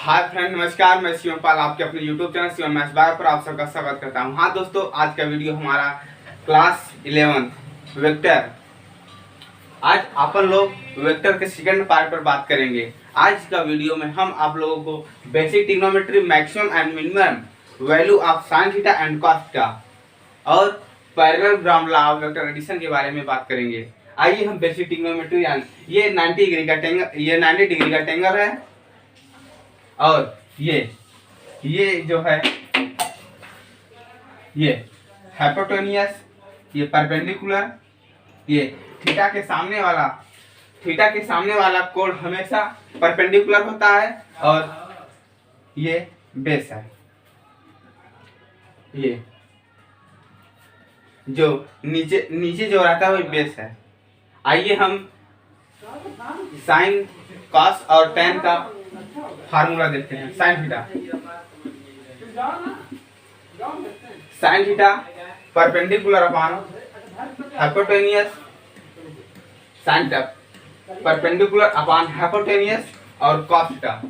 Hi friend, नमस्कार। मैं शिवपाल आपके अपने YouTube channel Shivam maths by पर आप सबका स्वागत करता हूं। हाँ दोस्तों, आज का वीडियो हमारा क्लास 11 वेक्टर। आज अपन लोग वेक्टर के सेकंड पार्ट पर बात करेंगे। आज का वीडियो में हम आप लोगों को basic trigonometry, maximum and minimum value of sine theta and cos theta और parallelogram law of vector addition के बारे में बात करेंगे। आइए हम बेसिक ट्रिग्नोमेट्री ये 90 डिग्री का टेंगल है और ये जो है ये हाइपोटेन्यूस, ये परपेंडिकुलर, ये थीटा के सामने वाला कोण हमेशा परपेंडिकुलर होता है और ये बेस है। ये जो नीचे जो रहता है वो बेस है। आइए हम साइन, कॉस और टेन का फार्मूला देखते हैं। Sine theta perpendicular upon hypotenuse, sine theta perpendicular upon hypotenuse और cos theta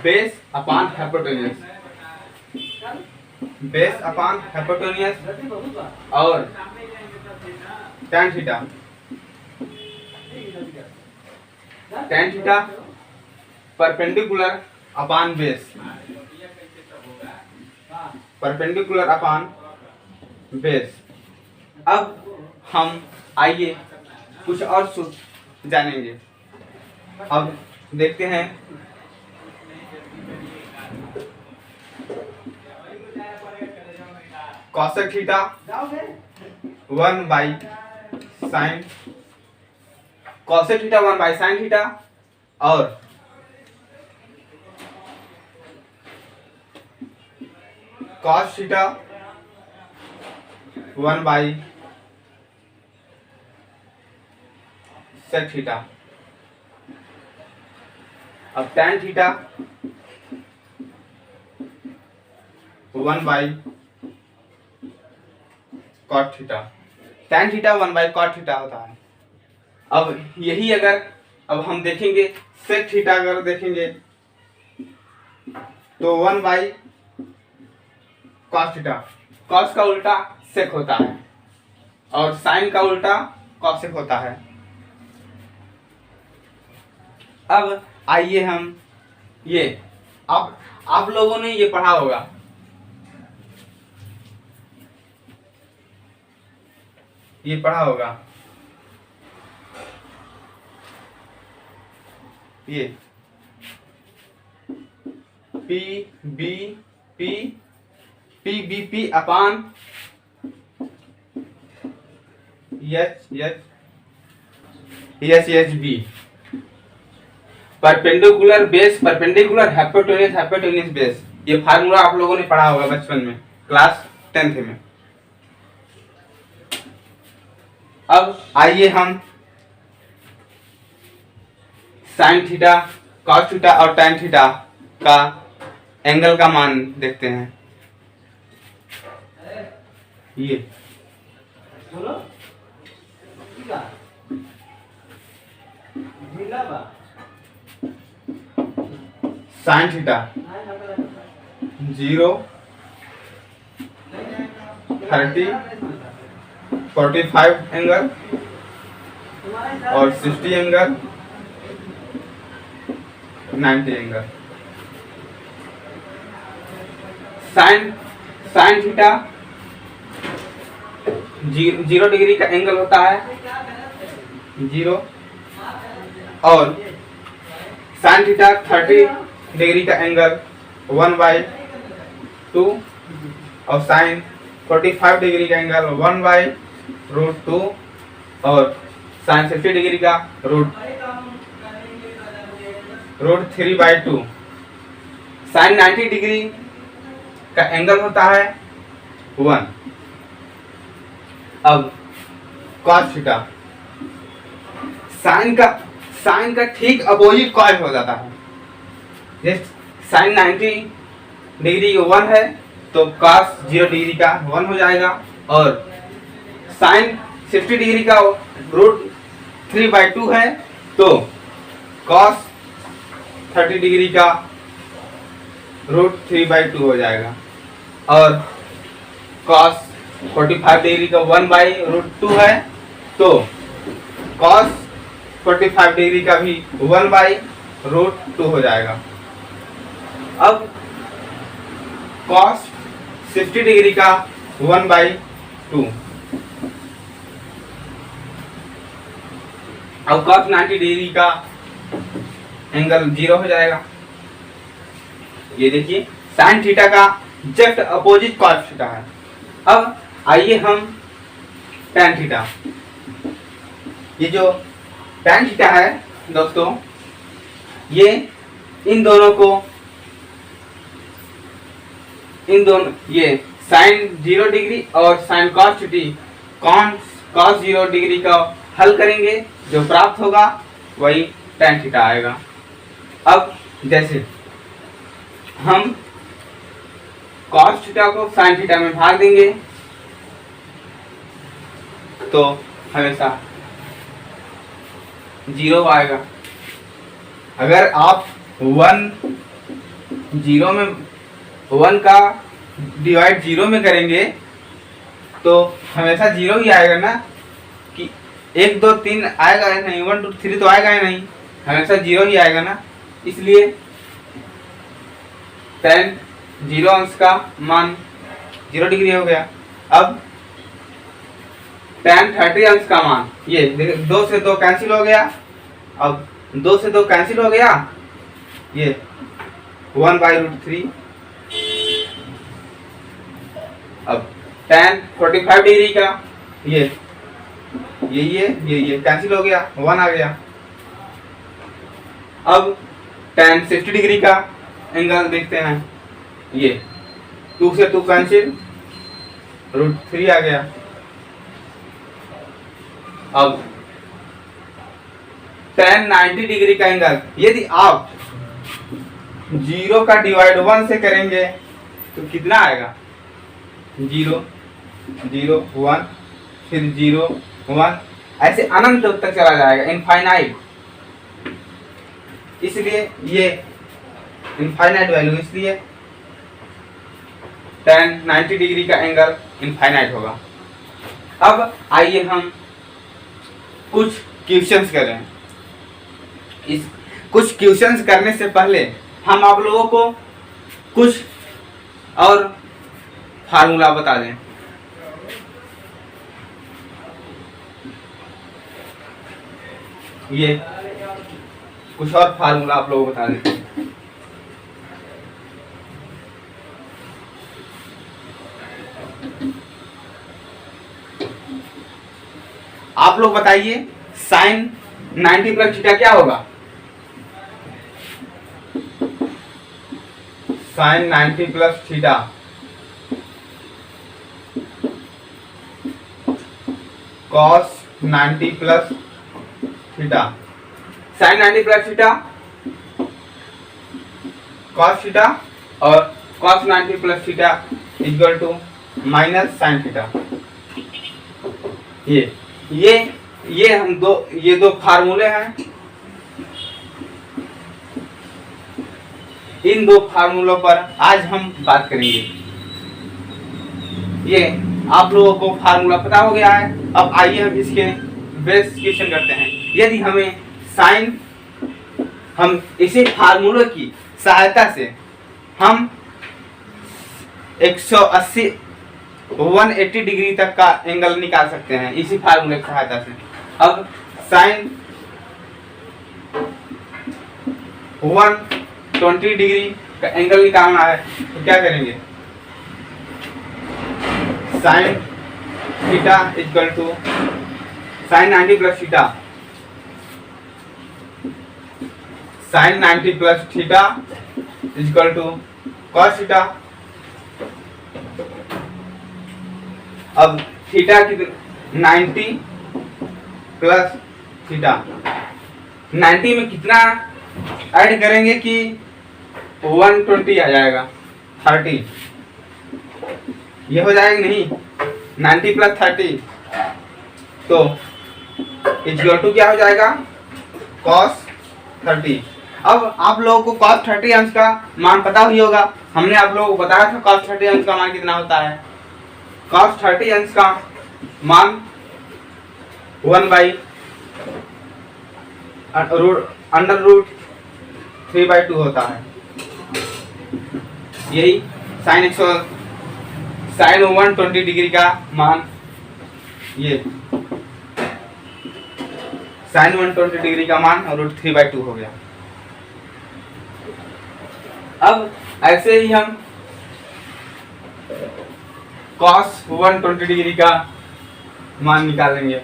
base upon hypotenuse और tan theta perpendicular upon base. अब हम आइए कुछ और सूत्र जानेंगे। अब देखते हैं cosec theta 1/sin cosec theta 1/sin theta और कॉस थीटा 1/sec थीटा। अब tan theta 1/cot theta. tan theta 1/cot theta होता है। अब यही अब हम देखेंगे sec थीटा, अगर देखेंगे तो 1/cos थीटा। cos का उल्टा sec होता है और sin का उल्टा cosec होता है। अब आइए हम अब आप लोगों ने ये पढ़ा होगा, ये PBP upon SHB, perpendicular base perpendicular hypotenuse base. ये फार्मूला आप लोगों ने पढ़ा होगा बचपन में, क्लास 10th में। अब आइए हम साइन थीटा, कॉस थीटा और tan थीटा का एंगल का मान देखते हैं। ये साइन थीटा 0, 30, 45 एंगल और 60 angle, 90 angle. Sine theta 0 degree का एंगल होता है, 0, और साइन थीटा 30 डिग्री का एंगल 1/2 और साइन 45 डिग्री का एंगल 1/√2 और साइन 60 डिग्री का √3/2। साइन 90 डिग्री का एंगल होता है 1। अब कॉस थीटा साइन का ठीक अपोजिट कॉस हो जाता है। जैसे साइन 90 डिग्री 1 है तो कॉस 0 डिग्री का 1 हो जाएगा और साइन 60 डिग्री का √3/2 है तो कॉस 30 डिग्री का √3/2 हो जाएगा और कॉस 45 डिग्री का 1/√2 है, तो कॉस 45 डिग्री का भी 1/√2 हो जाएगा। अब कॉस 60 डिग्री का 1/2, अब कॉस 90 डिग्री का एंगल 0 हो जाएगा। ये देखिए साइन थीटा का जस्ट अपोजिट कॉस थीटा है। अब आइए हम टैन थीटा, ये जो टैन थीटा है दोस्तों, ये इन दोनों ये साइन 0 डिग्री और साइन कॉस कॉस 0 डिग्री का हल करेंगे, जो प्राप्त होगा वही टैन थीटा आएगा। अब जैसे हम कॉस थीटा को साइन थीटा में भाग देंगे तो हमेशा 0 आएगा। अगर आप 1 का डिवाइड 0 में करेंगे तो हमेशा 0 ही आएगा ना, कि 1 2 3 आएगा ही नहीं, 1 2 3 तो आएगा ही नहीं, हमेशा 0 ही आएगा ना। इसलिए tan 0 अंश का मान 0 डिग्री हो गया। अब tan 30 अंश का मान, ये 2 से 2 कैंसिल हो गया, अब 2 से 2 कैंसिल हो गया, ये 1/√3। अब tan 45 डिग्री का ये कैंसिल हो गया, 1 आ गया। अब tan 60 डिग्री का एंगल देखते हैं, ये 2 से 2 कैंसिल, √3 आ गया। अब tan 90 डिग्री का एंगल, यदि आप 0 का डिवाइड 1 से करेंगे तो कितना आएगा, 0 0 1 फिर 0 1, ऐसे अनंत तक चला जाएगा, इनफाइनाइट। इसलिए ये इनफाइनाइट वैल्यू, इसलिए tan 90 डिग्री का एंगल इनफाइनाइट होगा। अब आइए हम कुछ क्वेश्चंस करें। कुछ क्वेश्चंस करने से पहले हम आप लोगों को कुछ और फार्मूला बता दें। ये कुछ और फार्मूला आप लोगों को बता दें। आप लोग बताइए साइन 90 प्लस थीटा क्या होगा? Sine 90 plus theta cos 90 plus theta, sine 90 plus theta cos theta और cos 90 plus theta equal to minus sine theta. ये हम दो फार्मूले हैं। इन दो फार्मूलों पर आज हम बात करेंगे। ये आप लोगों को फार्मूला पता हो गया है। अब आइए हम इसके बेस क्वेश्चन करते हैं। यदि हमें साइन, हम इसी फार्मूले की सहायता से हम 180 डिग्री तक का एंगल निकाल सकते हैं इसी फार्मूले की सहायता से। अब साइन 120 डिग्री का एंगल निकालना है तो क्या करेंगे? Sine theta equal to sine 90 plus theta, sine 90 plus theta equal to cos theta. अब थीटा कितना, 90 प्लस थीटा, 90 में कितना ऐड करेंगे कि 120 आ जाएगा, 30 ये हो जाएगा नहीं, 90 प्लस 30 तो इक्वल टू क्या हो जाएगा? कॉस 30। अब आप लोगों को cos 30 अंश का मान पता ही होगा, हमने आप लोगों को बताया था cos 30 अंश का मान कितना होता है। cos 30 अंश का मान 1/√3/2 होता है। यही sin 120 डिग्री का मान, ये sin 120 डिग्री का मान √3/2 हो गया। अब ऐसे ही हम cos 120 डिग्री का मान निकालेंगे।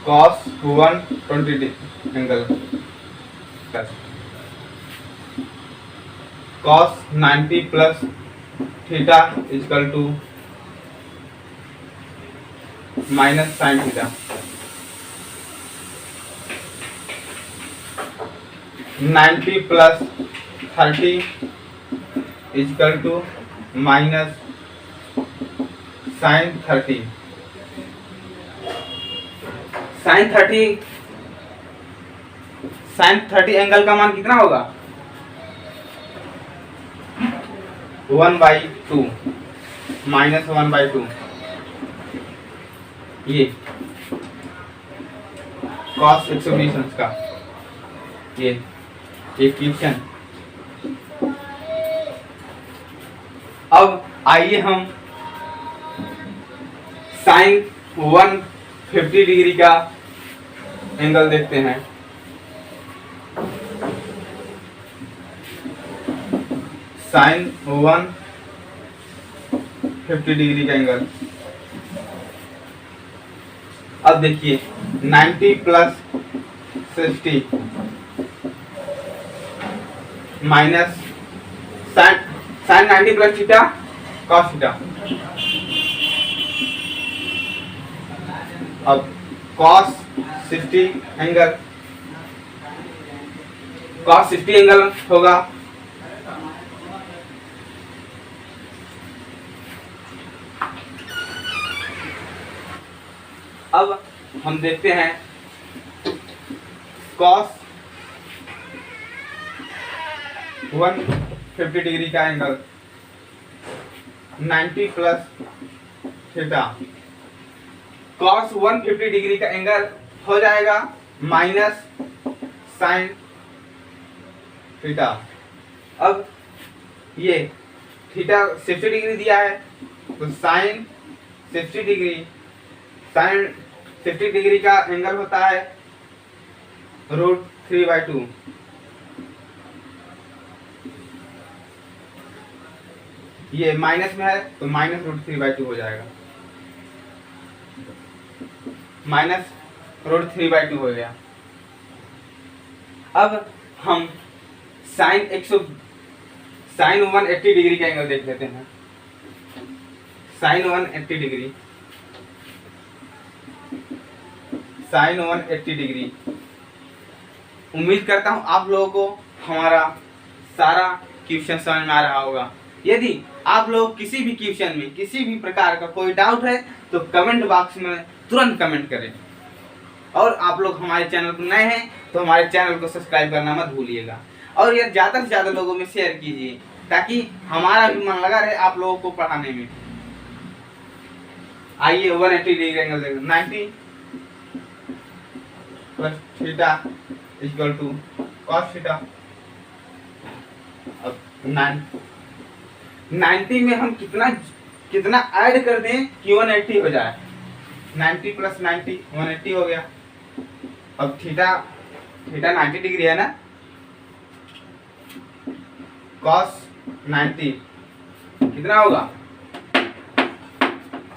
cos 120 angle cos 90 plus theta equal to minus sine theta. 90 plus 30 equal to minus sine 30। Sine 30 angle का मान कितना होगा? 1/2 माइनस 1/2। ये cos 120 अंश का ये इक्वेशन। अब आइए हम साइन 150 डिग्री का एंगल देखते हैं। साइन 150 डिग्री का एंगल। अब देखिए 90 plus 60 minus sine 90 plus theta cos theta. अब cos 60 एंगल, cos 60 एंगल होगा अब हम देखते हैं cos 150 डिग्री का angle 90 plus theta. cos 150 degree का एंगल हो जाएगा माइनस साइन थीटा। अब ये थीटा 60 डिग्री दिया है तो साइन 60 डिग्री का एंगल होता है √3/2। ये माइनस में है तो माइनस √3/2 हो जाएगा, माइनस √3/2 हो गया। अब हम साइन 180 डिग्री का एंगल देख लेते हैं। Sine 180 degree, sine 180 degree. उम्मीद करता हूं आप लोगों को हमारा सारा क्वेश्चन समझ में आ रहा होगा। यदि आप लोग किसी भी क्वेश्चन में किसी भी प्रकार का कोई डाउट है तो कमेंट बॉक्स में तुरंत कमेंट करें। और आप लोग हमारे चैनल पर नए हैं तो हमारे चैनल को सब्सक्राइब करना मत भूलिएगा और ये ज़्यादा से ज़्यादा लोगों में शेयर कीजिए ताकि हमारा भी मन लगा रहे आप लोगों को पढ़ाने में। आइए 180 डिग्री एंगल देखें। 90 plus theta equal to cos theta. अब 90 में हम कितना ऐड कर दें कि 180 हो जाए। 90 प्लस 90 180 हो गया। अब थीटा 90 डिग्री है ना, cos 90 कितना होगा?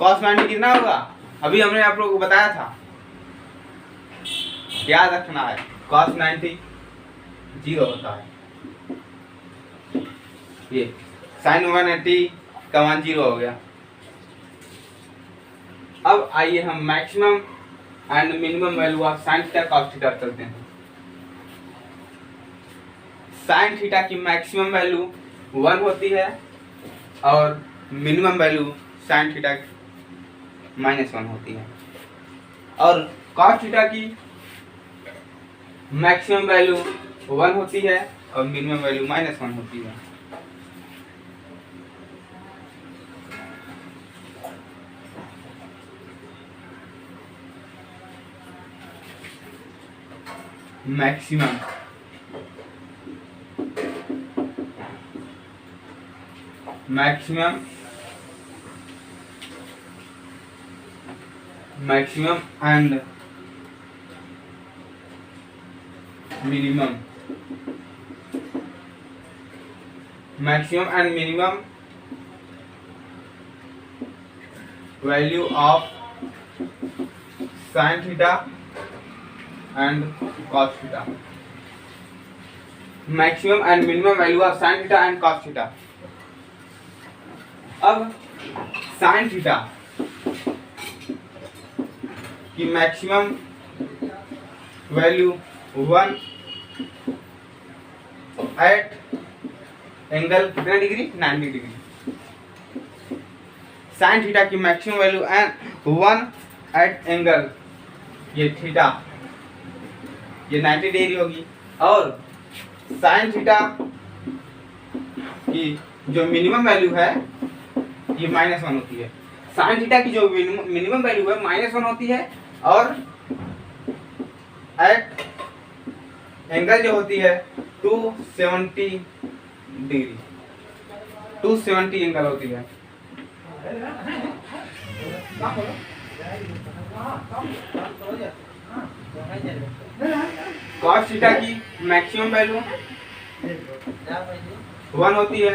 cos 90 कितना होगा? अभी हमने आप लोगों को बताया था, याद रखना है। cos 90 0 होता है। ये sin 180 का मान 0 हो गया। अब आइए हम maximum and minimum value of sine theta cos theta करते हैं। साइन थीटा की मैक्सिमम वैल्यू 1 होती है और मिनिमम वैल्यू साइन थीटा -1 होती है। और cos थीटा की मैक्सिमम वैल्यू 1 होती है और मिनिमम वैल्यू -1 होती है। Maximum and minimum value of sin theta and cos theta. Maximum and minimum value of sin theta and cos theta. अब sin थीटा की मैक्सिमम वैल्यू 1 एट एंगल कितना degree, 90 degree. sin theta की maximum value 1 eight angle ये theta, ये 90 degree होगी। और sin theta की जो मिनिमम वैल्यू है ये -1 होती है। sin थीटा की जो मिनिमम वैल्यू है -1 होती है और एट एंगल जो होती है 270 डिग्री, 270 एंगल होती है। cos थीटा की मैक्सिमम वैल्यू 1 होती है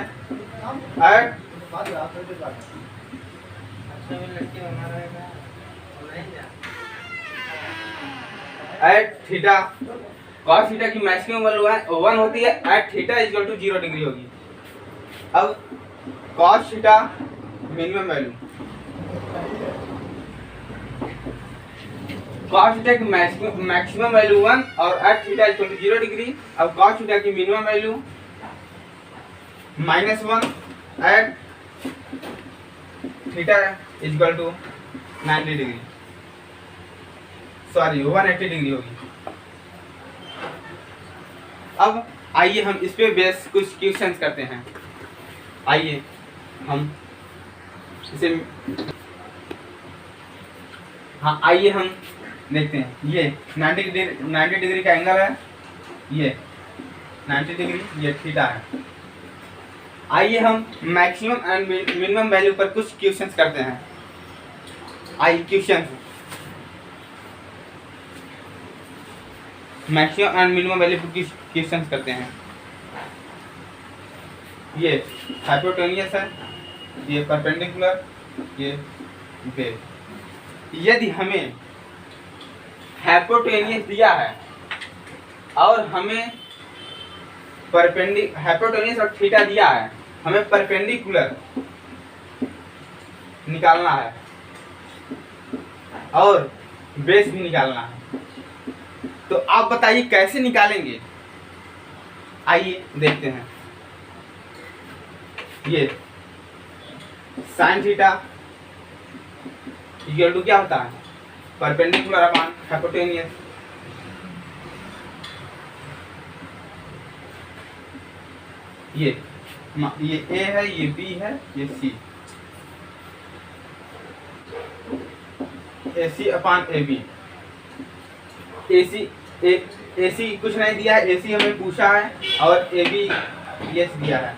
एट थीटा। cos थीटा की मैक्सिमम वैल्यू 1 होती है at theta equal to 0 degree होगी। अब cos theta minimum value, cos theta की मैक्सिमम वैल्यू 1 और at theta equal to 0 degree. अब cos थीटा की minimum value -1 at theta equal to 90 degree, sorry 180 degree होगी। अब आइए हम इस पे बेस कुछ क्वेश्चंस करते हैं। आइए हम इसे आइए हम देखते हैं। ये 90 डिग्री का एंगल है, ये 90 डिग्री, ये थीटा है। आइए हम मैक्सिमम एंड मिनिमम वैल्यू पर कुछ क्वेश्चंस करते हैं। आइए question, maximum and minimum value पर कुछ क्वेश्चंस करते हैं। ये हाइपोटेनियस है, ये परपेंडिकुलर, ये बेस। यदि हमें हाइपोटेनियस दिया है और हमें हाइपोटेनियस और थीटा दिया है, हमें परपेंडिकुलर निकालना है और बेस भी निकालना है। तो आप बताइए कैसे निकालेंगे? आइए देखते हैं। ये sin थीटा इक्वल टू क्या होता है? Perpendicular upon hypotenuse. ये A है, ये B है, ये C, AC upon AB। AC कुछ नहीं दिया है, AC हमें पूछा है और AB यस दिया है।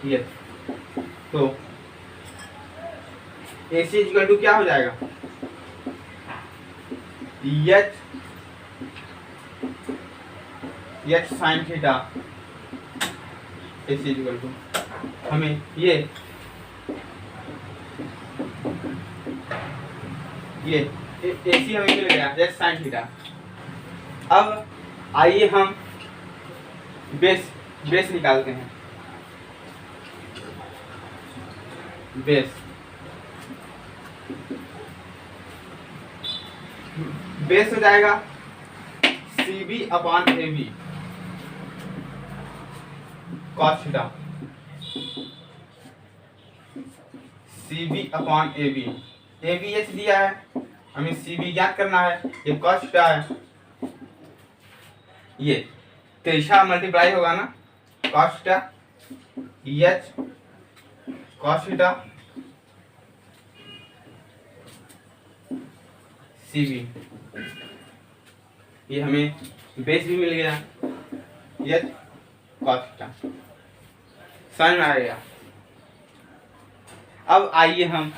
यस, तो AC इक्वल टू क्या हो जाएगा? H sine theta. AC equal to हमें ये AC हमें मिल गया एच साइन थीटा। अब आइए हम बेस निकालते हैं। बेस हो जाएगा CB upon AB। cos theta CB upon AB। AB H दिया है, हमें CB ज्ञात करना है, ये cos थीटा है, ये तिरछा मल्टीप्लाई होगा ना, cos theta H cos theta CB, ये हमें बेस भी मिल गया, ये cos थीटा समझ में आ गया। अब आइए हम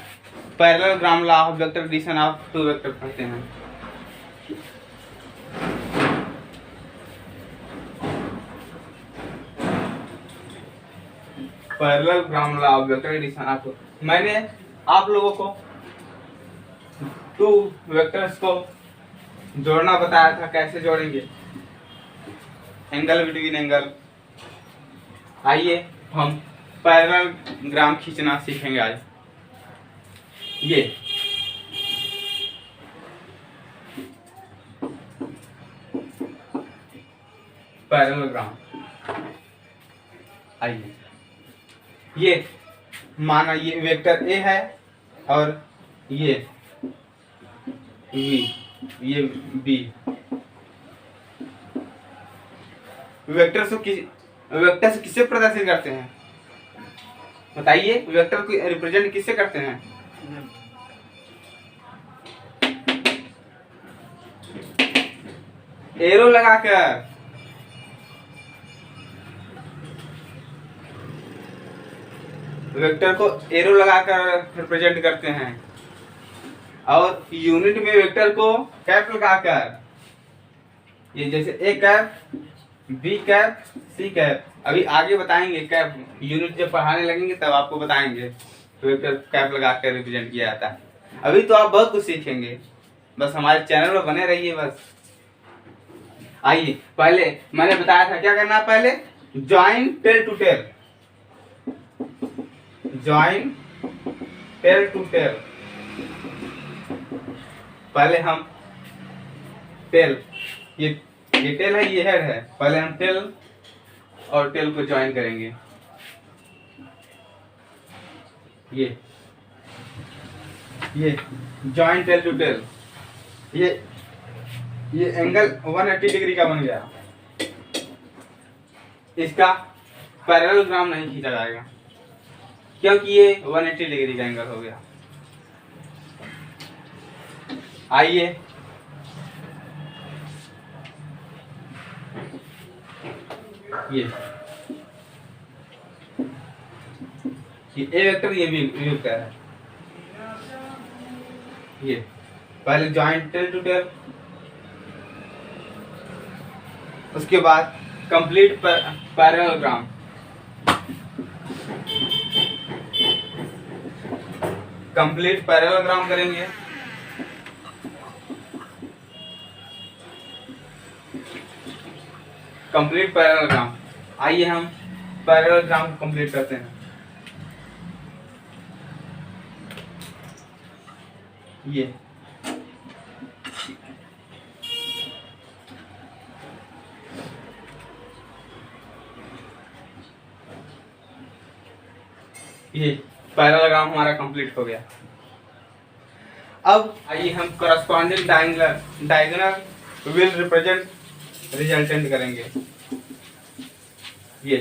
parallelogram law of vector addition of two vector पढ़ते हैं। Parallelogram law of vector addition of, मैंने आप लोगों को टू वेक्टर्स को जोड़ना बताया था, कैसे जोड़ेंगे, एंगल बिटवीन एंगल। आइए हम पैरेललोग्राम खींचना सीखेंगे आज। ये पैरेललोग्राम, आइए ये माना ये वेक्टर ए है और ये वी, ये बी। वेक्टर से किससे प्रदर्शित करते हैं बताइए, वेक्टर को रिप्रेजेंट किससे करते हैं? एरो लगाकर। वेक्टर को एरो लगाकर रिप्रेजेंट करते हैं, और यूनिट में वेक्टर को कैप लगाकर, ये जैसे A cap, B cap, C cap. अभी आगे बताएंगे कैप, यूनिट जब पढ़ाने लगेंगे तब आपको बताएंगे वेक्टर कैप लगाकर रिप्रेजेंट किया जाता है। अभी तो आप बहुत कुछ सीखेंगे, बस हमारे चैनल पर बने रहिए बस। आइए पहले मैंने बताया था क्या करना है, पहले join tail to tail, join tail to tail. पहले हम टेल, ये टेल है, ये हेड है, पहले हम टेल और टेल को ज्वाइन करेंगे। ये ज्वाइन टेल टू टेल, ये एंगल 180 डिग्री का बन गया। इसका पैरेललोग्राम नहीं खींचा जाएगा क्योंकि ये 180 डिग्री का एंगल हो गया। आइए ये ए वेक्टर, ये बी वेक्टर है। ये पहले ज्वाइंट टेल टू टेल, उसके बाद कंप्लीट पैरेललोग्राम, कंप्लीट पैरेललोग्राम करेंगे। कंप्लीट पैरेललोग्राम, आइए हम पैरेललोग्राम को कंप्लीट करते हैं। ये पैरेललोग्राम हमारा कंप्लीट हो गया। अब आइए हम corresponding diagonal will represent resultant करेंगे। ये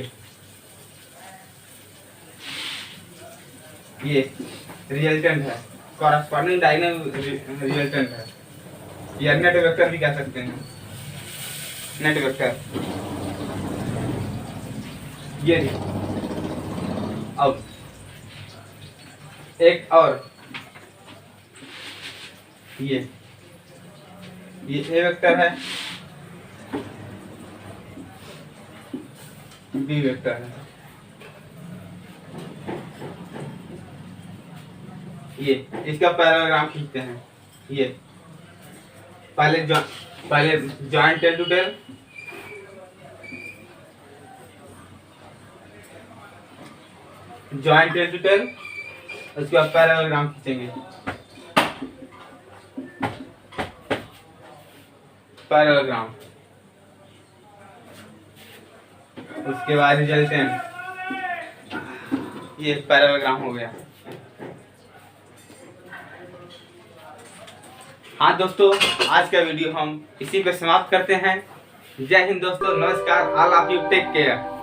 रिजल्टेंट है, कॉरस्पॉन्डिंग डायगोनल रिजल्टेंट है, या नेट वेक्टर भी कह सकते हैं, नेट वेक्टर। ये अब एक और ये ए वेक्टर है, बी वेक्टर है। ये इसका पैरेललोग्राम खींचते हैं। ये पहले joint tail to tail, joint tail to tail, उसके बाद पैरेललोग्राम खींचेंगे। पैरेललोग्राम, उसके बाद रिजल्टेंट, ये पैरेललोग्राम हो गया। हाँ दोस्तों, आज का वीडियो हम इसी पे समाप्त करते हैं। जय हिंद दोस्तों, नमस्कार, all of you take care.